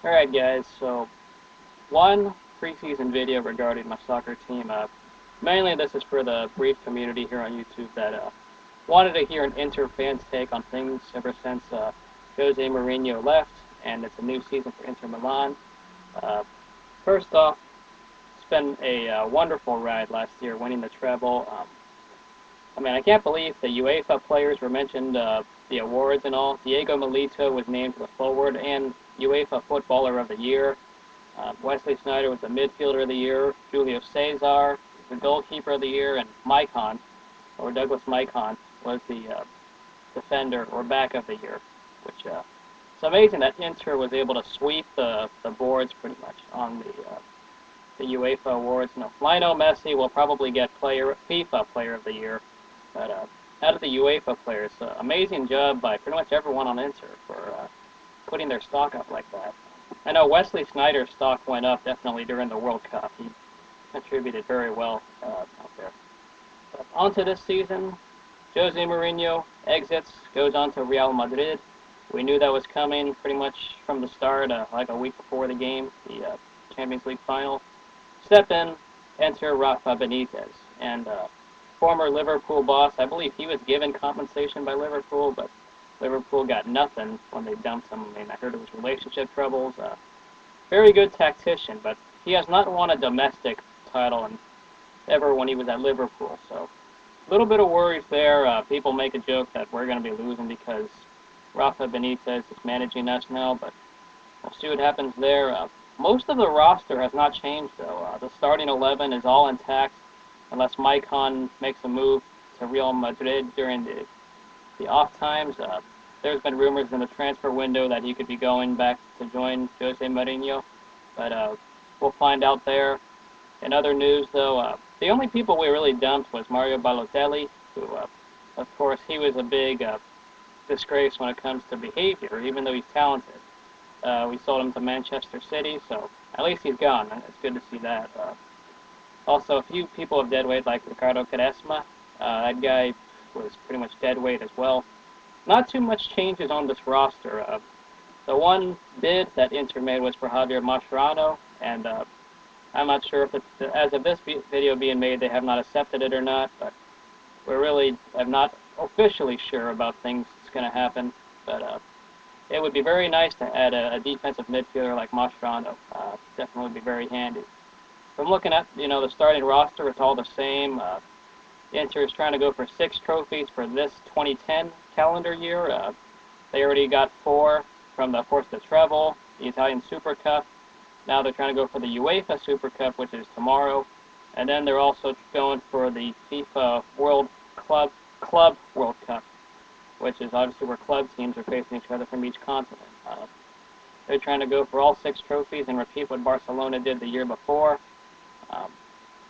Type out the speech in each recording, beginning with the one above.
Alright guys, so one preseason video regarding my soccer team. Mainly this is for the brief community here on YouTube that wanted to hear an Inter fan's take on things ever since Jose Mourinho left, and it's a new season for Inter Milan. Uh, First off, it's been a wonderful ride last year, winning the treble. I can't believe the UEFA players were mentioned, the awards and all. Diego Milito was named the forward and UEFA Footballer of the Year. Wesley Sneijder was the midfielder of the year. Julio Cesar, the goalkeeper of the year, and Maicon, or Douglas Maicon, was the defender or back of the year. Which it's amazing that Inter was able to sweep the boards pretty much on the UEFA awards. Lionel Messi will probably get FIFA Player of the Year, but out of the UEFA players, amazing job by pretty much everyone on Inter for putting their stock up like that. I know Wesley Sneijder's stock went up definitely during the World Cup. He contributed very well out there. But on to this season, Jose Mourinho exits, goes on to Real Madrid. We knew that was coming pretty much from the start, like a week before the game, the Champions League final. Step in, enter Rafa Benitez, and former Liverpool boss. I believe he was given compensation by Liverpool, but Liverpool got nothing when they dumped him. I heard it was relationship troubles. Very good tactician, but he has not won a domestic title ever when he was at Liverpool. So a little bit of worries there. People make a joke that we're going to be losing because Rafa Benitez is managing us now, but we'll see what happens there. Most of the roster has not changed, though. The starting 11 is all intact, unless Maicon makes a move to Real Madrid during the off times. There's been rumors in the transfer window that he could be going back to join Jose Mourinho, but we'll find out there. In other news, though, the only people we really dumped was Mario Balotelli, who, of course, he was a big disgrace when it comes to behavior, even though he's talented. We sold him to Manchester City, so at least he's gone, and it's good to see that. Also, a few people of dead weight, like Ricardo Quaresma. That guy was pretty much dead weight as well. Not too much changes on this roster. The one bid that Inter made was for Javier Mascherano, and I'm not sure if as of this video being made, they have not accepted it or not, but we're really not officially sure about things that's going to happen. But it would be very nice to add a defensive midfielder like Mascherano. Definitely would be very handy. From looking at the starting roster, it's all the same. Inter is trying to go for 6 trophies for this 2010 calendar year. They already got 4 from the treble, the Italian Super Cup. Now they're trying to go for the UEFA Super Cup, which is tomorrow. And then they're also going for the FIFA Club World Cup, which is obviously where club teams are facing each other from each continent. They're trying to go for all 6 trophies and repeat what Barcelona did the year before.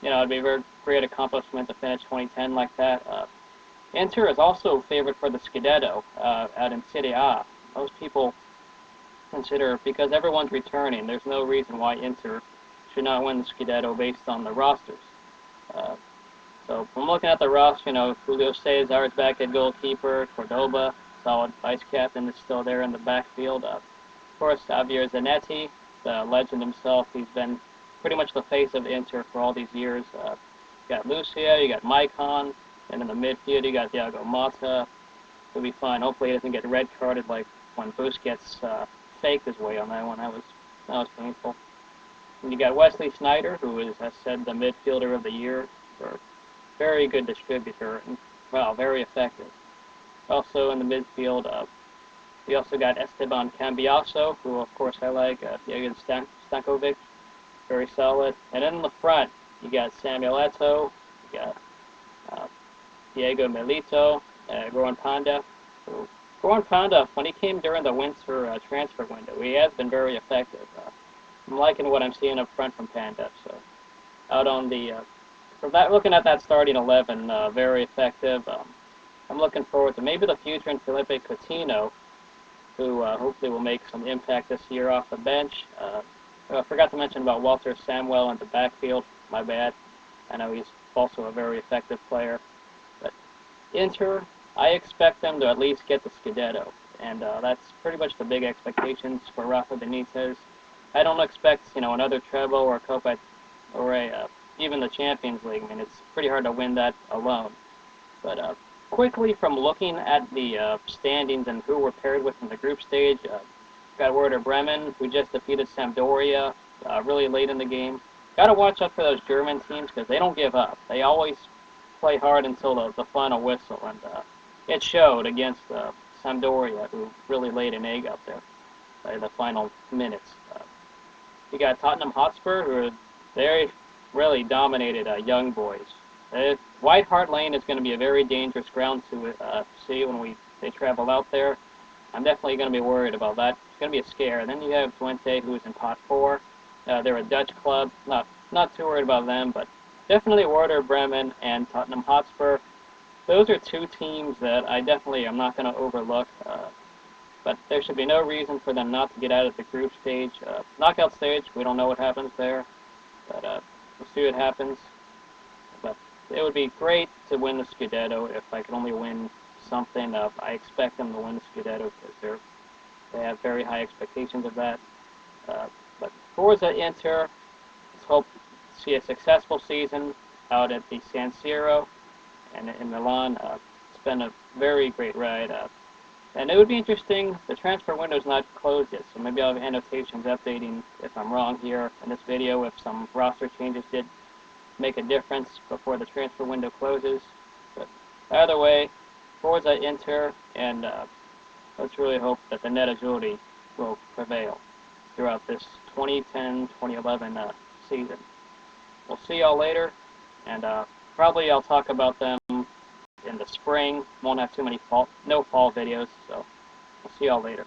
It'd be a very great accomplishment to finish 2010 like that. Inter is also favored for the Scudetto out in Serie A. Most people consider, because everyone's returning, there's no reason why Inter should not win the Scudetto based on the rosters. So from looking at the roster, Julio Cesar is back at goalkeeper. Cordoba, solid vice captain, is still there in the backfield. Of course, Javier Zanetti, the legend himself, he's been pretty much the face of Inter for all these years. You got Lucia, you got Maicon, and in the midfield you got Thiago Motta. It'll be fine. Hopefully he doesn't get red carded like when Busquets faked his way on that one. That was painful. And you got Wesley Sneijder, who is, as said, the midfielder of the year. For very good distributor and, well, very effective. Also in the midfield, we also got Esteban Cambiaso, who of course I like, Diego Stankovic, very solid. And then in the front, you got Samuel Eto'o, you got Diego Milito, Goran Pandev. Goran Pandev, when he came during the winter transfer window, he has been very effective. I'm liking what I'm seeing up front from Pandev. So out on the looking at that starting 11, very effective. I'm looking forward to maybe the future in Felipe Coutinho, who hopefully will make some impact this year off the bench. I forgot to mention about Walter Samuel in the backfield. My bad. I know he's also a very effective player. But Inter, I expect them to at least get the Scudetto. And that's pretty much the big expectations for Rafa Benitez. I don't expect, another treble or a Copa or even the Champions League. I mean, it's pretty hard to win that alone. But quickly from looking at the standings and who we're paired with in the group stage, got Werder Bremen, who just defeated Sampdoria really late in the game. Got to watch out for those German teams because they don't give up. They always play hard until the final whistle, and it showed against Sampdoria, who really laid an egg out there by the final minutes. You got Tottenham Hotspur, who they really dominated Young Boys. White Hart Lane is going to be a very dangerous ground to see when they travel out there. I'm definitely going to be worried about that. It's going to be a scare. And then you have Twente, who's in pot 4. They're a Dutch club. Not too worried about them, but definitely Werder Bremen and Tottenham Hotspur. Those are two teams that I definitely am not going to overlook. But there should be no reason for them not to get out of the group stage. Knockout stage, we don't know what happens there. But we'll see what happens. But it would be great to win the Scudetto if I could only win something. I expect them to win the Scudetto because they have very high expectations of that. But Forza Inter, let's hope to see a successful season out at the San Siro and in Milan. It's been a very great ride. And it would be interesting. The transfer window's not closed yet, so maybe I'll have annotations updating if I'm wrong here in this video, if some roster changes did make a difference before the transfer window closes. But either way, Forza Inter, and let's really hope that the Nerazzurri will prevail throughout this 2010-2011 season. We'll see y'all later, and probably I'll talk about them in the spring. Won't have too many no fall videos, so we'll see y'all later.